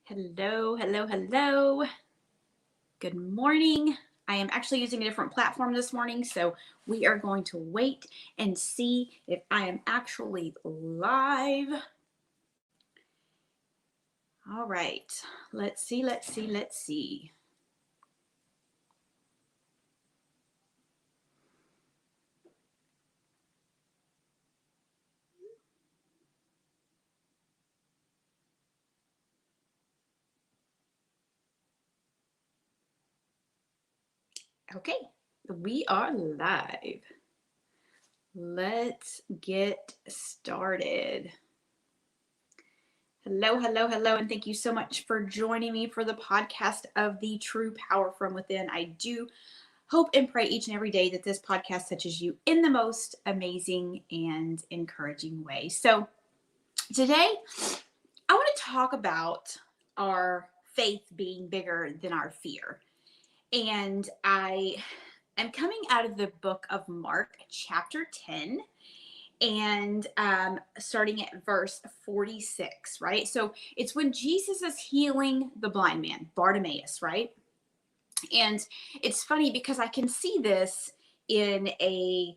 Hello, hello, hello. Good morning. I am actually using a different platform this morning, so we are going to wait and see if I am actually live. All right, let's see. Okay, we are live. Let's get started. Hello, hello, hello, and thank you so much for joining me for the podcast of the True Power from Within. I do hope and pray each and every day that this podcast touches you in the most amazing and encouraging way. So, today I want to talk about our faith being bigger than our fear. And I am coming out of the book of Mark, chapter 10, and starting at verse 46, right? So, it's when Jesus is healing the blind man, Bartimaeus, right? And it's funny because I can see this in a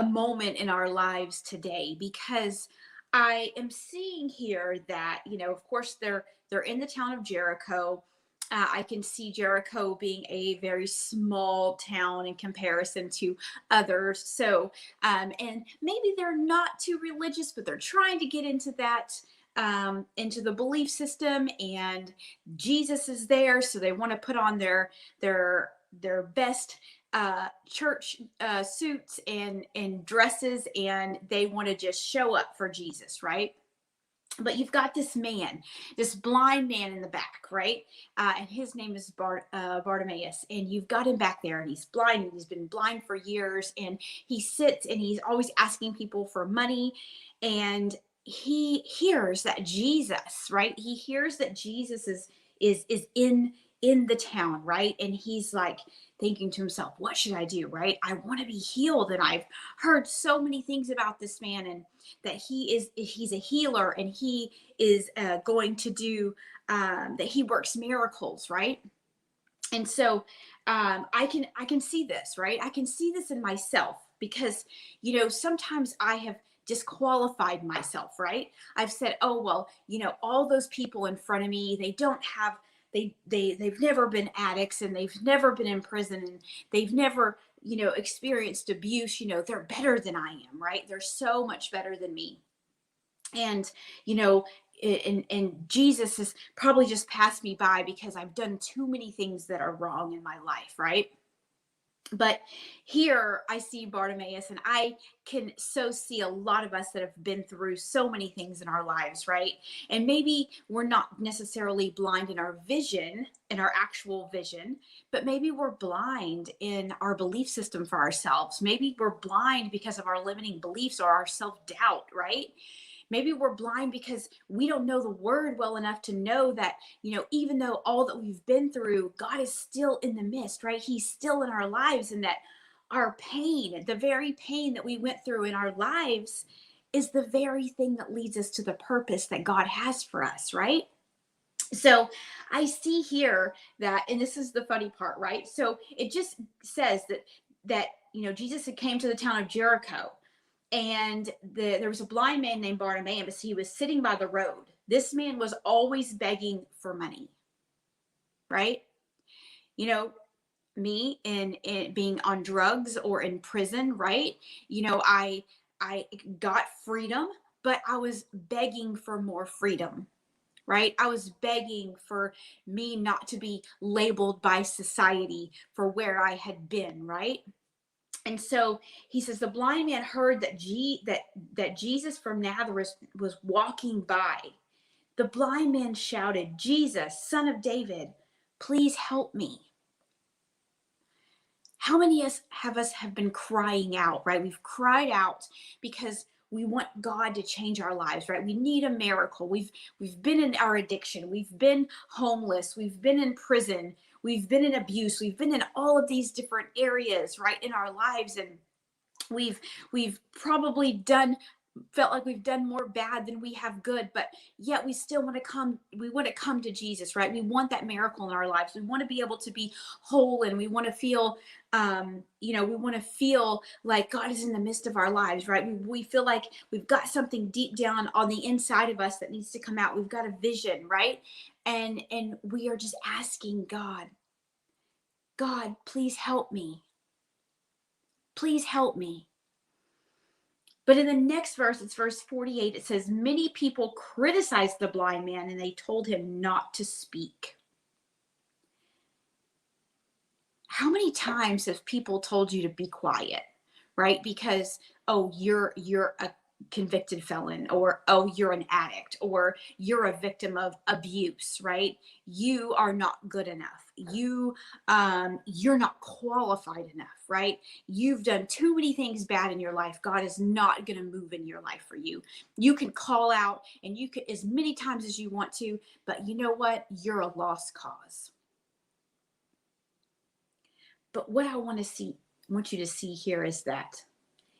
moment in our lives today, because I am seeing here that, of course they're in the town of Jericho. I can see Jericho being a very small town in comparison to others. So, and maybe they're not too religious, but they're trying to get into that, into the belief system, and Jesus is there, so they want to put on their best church suits and dresses, and they want to just show up for Jesus, right? But you've got this man, this blind man in the back, right? And his name is Bartimaeus, and you've got him back there, and he's blind, and he's been blind for years, and he sits, and he's always asking people for money, and he hears that Jesus, right? He hears that Jesus is in the town, right? And he's like thinking to himself, what should I do, right? I want to be healed, and I've heard so many things about this man, and that he's a healer, and he is going to do, that he works miracles, right? And so I can see this, right? I can see this in myself, because sometimes I have disqualified myself, right? I've said, oh well, all those people in front of me, they don't have, they've never been addicts, and they've never been in prison, and they've never experienced abuse. They're better than I am, right? They're so much better than me. And you know and Jesus has probably just passed me by because I've done too many things that are wrong in my life, right? But here I see Bartimaeus, and I can so see a lot of us that have been through so many things in our lives, right? And maybe we're not necessarily blind in our vision, in our actual vision, but maybe we're blind in our belief system for ourselves. Maybe we're blind because of our limiting beliefs or our self-doubt, right? Maybe we're blind because we don't know the word well enough to know that, even though all that we've been through, God is still in the midst, right? He's still in our lives, and that our pain, the very pain that we went through in our lives, is the very thing that leads us to the purpose that God has for us, right? So I see here that, and this is the funny part, right? So it just says that Jesus had came to the town of Jericho, and there was a blind man named Bartimaeus. He was sitting by the road. This man was always begging for money, right? You know, me in being on drugs or in prison, right? I got freedom, but I was begging for more freedom, right? I was begging for me not to be labeled by society for where I had been, right? And so he says the blind man heard that Jesus from Nazareth was walking by. The blind man shouted, Jesus, son of David, please help me. How many of us have been crying out, right? We've cried out because we want God to change our lives, right? We need a miracle. We've been in our addiction. We've been homeless. We've been in prison. We've been in abuse. We've been in all of these different areas, right, in our lives, and we've probably done felt like we've done more bad than we have good, but yet we still want to come to Jesus, right? We want that miracle in our lives. We want to be able to be whole, and we want to feel we want to feel like God is in the midst of our lives, right? We feel like we've got something deep down on the inside of us that needs to come out. We've got a vision, right? And we are just asking God, please help me. Please help me. But in the next verse, it's verse 48, it says, many people criticized the blind man and they told him not to speak. How many times have people told you to be quiet, right? Because, oh, you're a convicted felon, or oh, you're an addict, or you're a victim of abuse, right? You are not good enough. You're not qualified enough, right? You've done too many things bad in your life. God is not going to move in your life for you. You can call out and you can as many times as you want to, but you know what? You're a lost cause. But what I want you to see here is that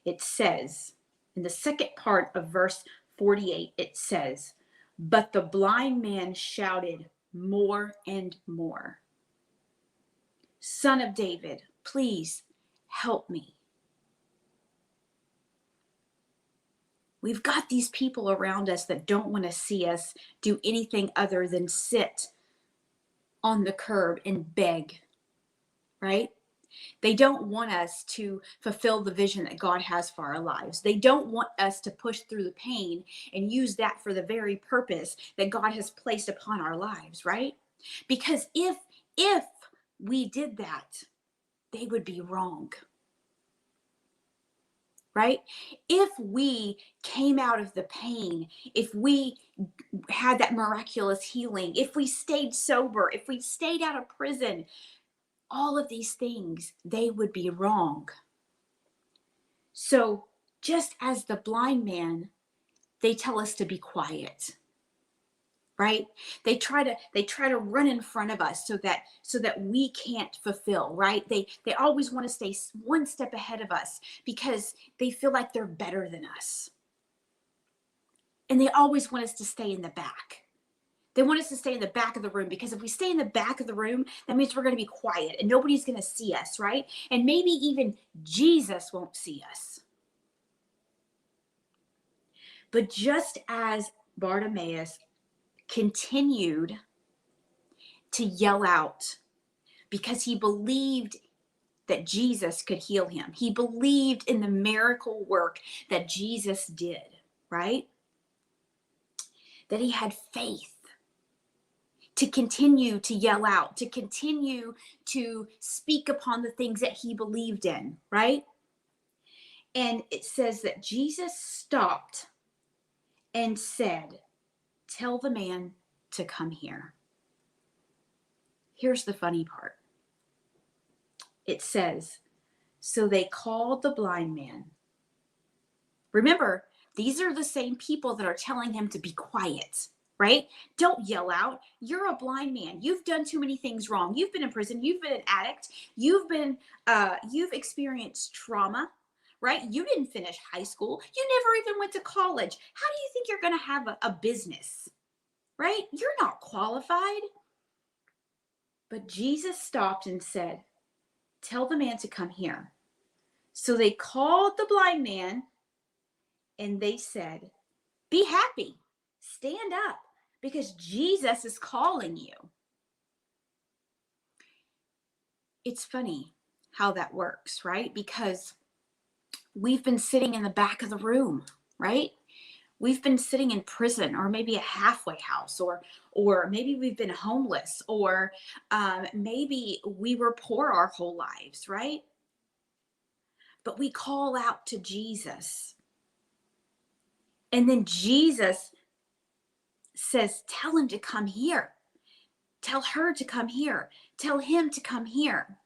it says in the second part of verse 48, it says, but the blind man shouted more and more, Son of David, please help me. We've got these people around us that don't want to see us do anything other than sit on the curb and beg, right? They don't want us to fulfill the vision that God has for our lives. They don't want us to push through the pain and use that for the very purpose that God has placed upon our lives, right? Because if we did that, they would be wrong, right? If we came out of the pain, if we had that miraculous healing, if we stayed sober, if we stayed out of prison, all of these things, they would be wrong. So just as the blind man, they tell us to be quiet, right? They try to run in front of us so that we can't fulfill, right? They always want to stay one step ahead of us because they feel like they're better than us. And they always want us to stay in the back. They want us to stay in the back of the room because if we stay in the back of the room, that means we're going to be quiet and nobody's going to see us, right? And maybe even Jesus won't see us. But just as Bartimaeus continued to yell out because he believed that Jesus could heal him, he believed in the miracle work that Jesus did, right? That he had faith to continue to yell out, to continue to speak upon the things that he believed in, right? And it says that Jesus stopped and said, tell the man to come here. Here's the funny part. It says, so they called the blind man. Remember, these are the same people that are telling him to be quiet, right? Don't yell out. You're a blind man. You've done too many things wrong. You've been in prison. You've been an addict. You've experienced trauma, right? You didn't finish high school. You never even went to college. How do you think you're going to have a business, right? You're not qualified. But Jesus stopped and said, tell the man to come here. So they called the blind man and they said, be happy, stand up, because Jesus is calling you. It's funny how that works, right? Because we've been sitting in the back of the room, right? We've been sitting in prison, or maybe a halfway house, or maybe we've been homeless, or maybe we were poor our whole lives, right? But we call out to Jesus. And then Jesus says, tell him to come here. Tell her to come here. Tell him to come here.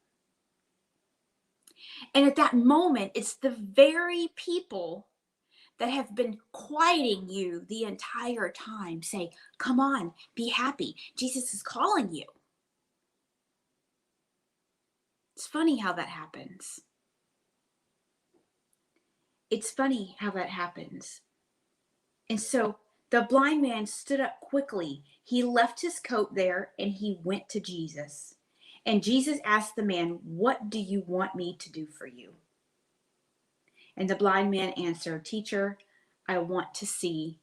And at that moment, it's the very people that have been quieting you the entire time say, come on, be happy. Jesus is calling you. It's funny how that happens. It's funny how that happens. And so the blind man stood up quickly. He left his coat there and he went to Jesus. And Jesus asked the man, "What do you want me to do for you?" And the blind man answered, "Teacher, I want to see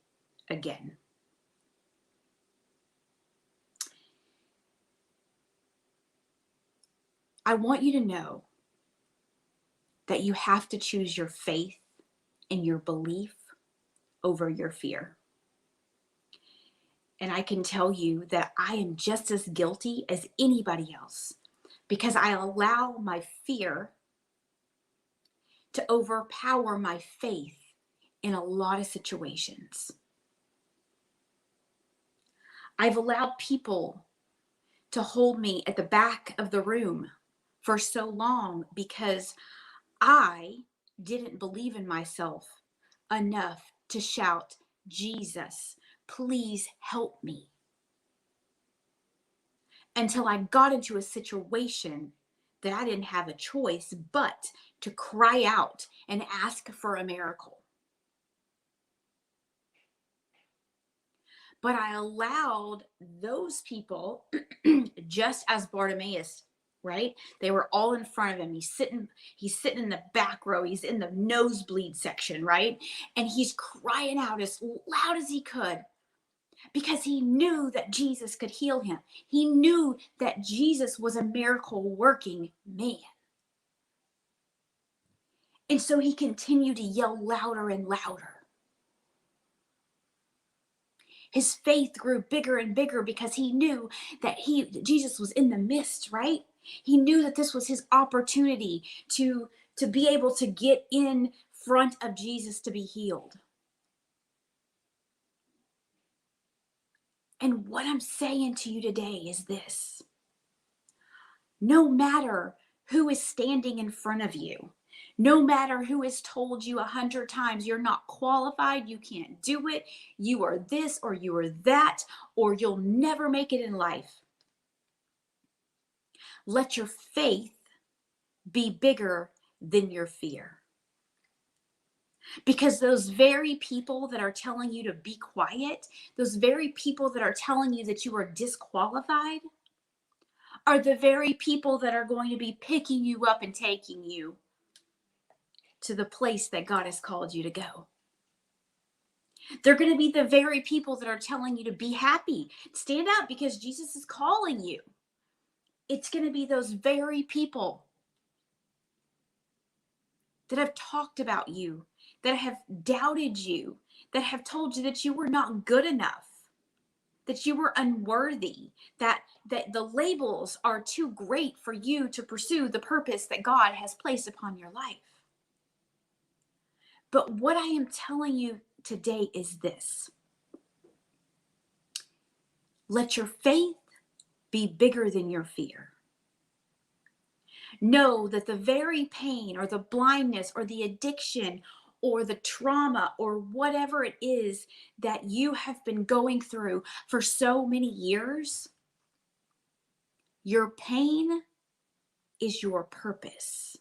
again." I want you to know that you have to choose your faith and your belief over your fear. And I can tell you that I am just as guilty as anybody else because I allow my fear to overpower my faith in a lot of situations. I've allowed people to hold me at the back of the room for so long because I didn't believe in myself enough to shout, "Jesus, please help me," until I got into a situation that I didn't have a choice but to cry out and ask for a miracle. But I allowed those people, just as Bartimaeus, right? They were all in front of him. He's sitting in the back row. He's in the nosebleed section, right? And he's crying out as loud as he could because he knew that Jesus could heal him. He knew that Jesus was a miracle working man. And so he continued to yell louder and louder. His faith grew bigger and bigger because he knew that Jesus was in the midst, right? He knew that this was his opportunity to be able to get in front of Jesus to be healed. And what I'm saying to you today is this: no matter who is standing in front of you, no matter who has told you 100 times you're not qualified, you can't do it, you are this or you are that, or you'll never make it in life, let your faith be bigger than your fear. Because those very people that are telling you to be quiet, those very people that are telling you that you are disqualified, are the very people that are going to be picking you up and taking you to the place that God has called you to go. They're going to be the very people that are telling you to be happy, stand up because Jesus is calling you. It's going to be those very people that have talked about you, that have doubted you, that have told you that you were not good enough, that you were unworthy, that the labels are too great for you to pursue the purpose that God has placed upon your life. But what I am telling you today is this: let your faith be bigger than your fear. Know that the very pain or the blindness or the addiction or the trauma or whatever it is that you have been going through for so many years, your pain is your purpose.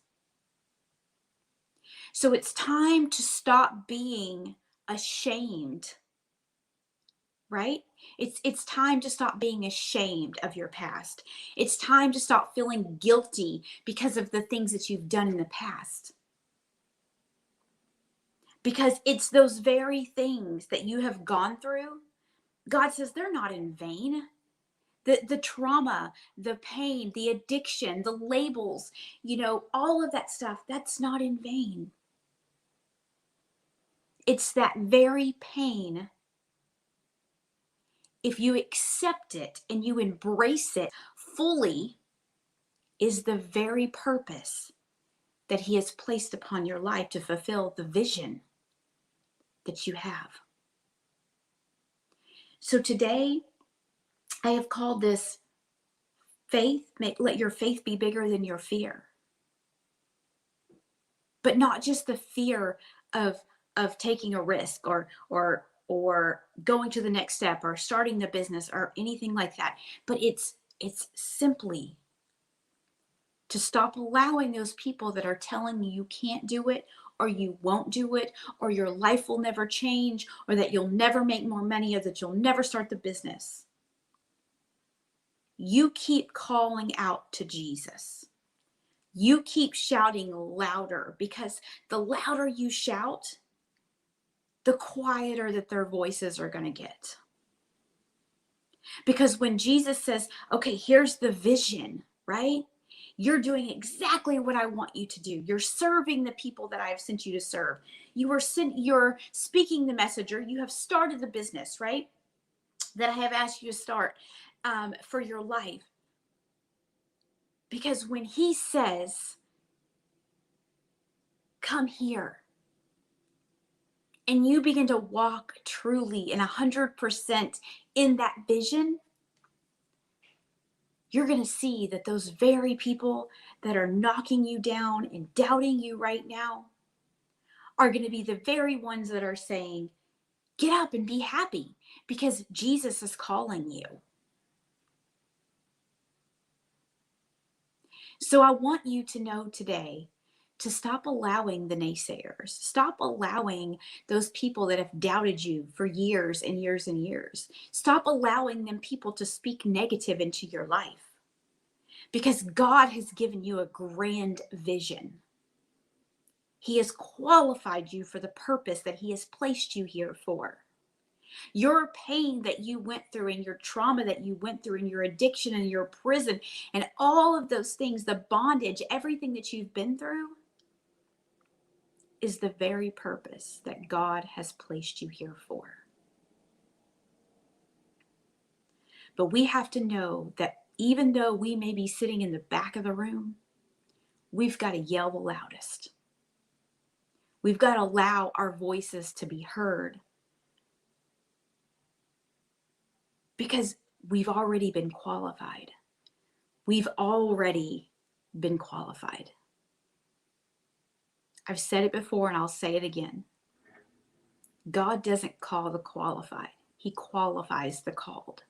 So it's time to stop being ashamed, right? It's time to stop being ashamed of your past. It's time to stop feeling guilty because of the things that you've done in the past. Because it's those very things that you have gone through. God says they're not in vain. The trauma, the pain, the addiction, the labels, all of that stuff, that's not in vain. It's that very pain, if you accept it and you embrace it fully, is the very purpose that He has placed upon your life to fulfill the vision that you have. So today, I have called this faith, let your faith be bigger than your fear. But not just the fear of taking a risk or going to the next step or starting the business or anything like that. But it's simply to stop allowing those people that are telling you you can't do it or you won't do it, or your life will never change, or that you'll never make more money, or that you'll never start the business. You keep calling out to Jesus. You keep shouting louder, because the louder you shout, the quieter that their voices are going to get. Because when Jesus says, okay, here's the vision, right? You're doing exactly what I want you to do. You're serving the people that I have sent you to serve. You're speaking the message, or you have started the business, right? That I have asked you to start for your life. Because when he says, come here, and you begin to walk truly and 100% in that vision, you're going to see that those very people that are knocking you down and doubting you right now are going to be the very ones that are saying, get up and be happy, because Jesus is calling you. So I want you to know today to stop allowing the naysayers. Stop allowing those people that have doubted you for years and years and years. Stop allowing them people to speak negative into your life, because God has given you a grand vision. He has qualified you for the purpose that he has placed you here for. Your pain that you went through, and your trauma that you went through, and your addiction and your prison and all of those things, the bondage, everything that you've been through, is the very purpose that God has placed you here for. But we have to know that even though we may be sitting in the back of the room, we've got to yell the loudest. We've got to allow our voices to be heard, because we've already been qualified. We've already been qualified. I've said it before and I'll say it again. God doesn't call the qualified. He qualifies the called.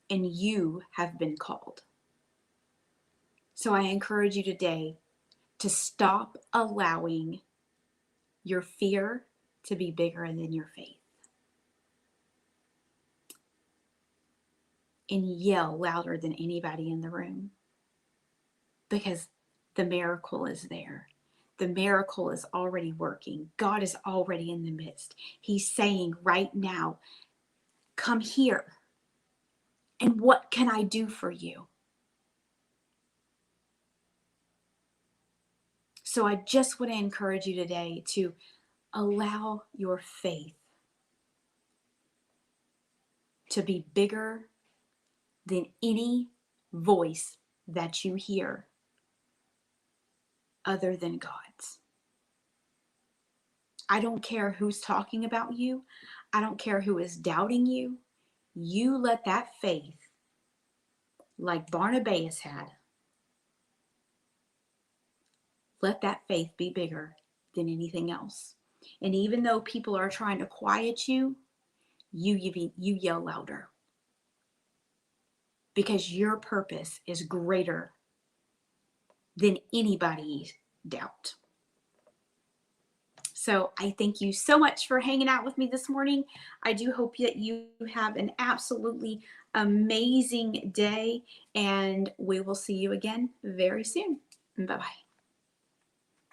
And you have been called. So I encourage you today to stop allowing your fear to be bigger than your faith. And yell louder than anybody in the room, because the miracle is there. The miracle is already working. God is already in the midst. He's saying right now, come here. And what can I do for you? So I just want to encourage you today to allow your faith to be bigger than any voice that you hear other than God's. I don't care who's talking about you. I don't care who is doubting you. You let that faith, like Barnabas had, let that faith be bigger than anything else. And even though people are trying to quiet you, you yell louder, because your purpose is greater than anybody's doubt. So I thank you so much for hanging out with me this morning. I do hope that you have an absolutely amazing day, and we will see you again very soon. Bye-bye.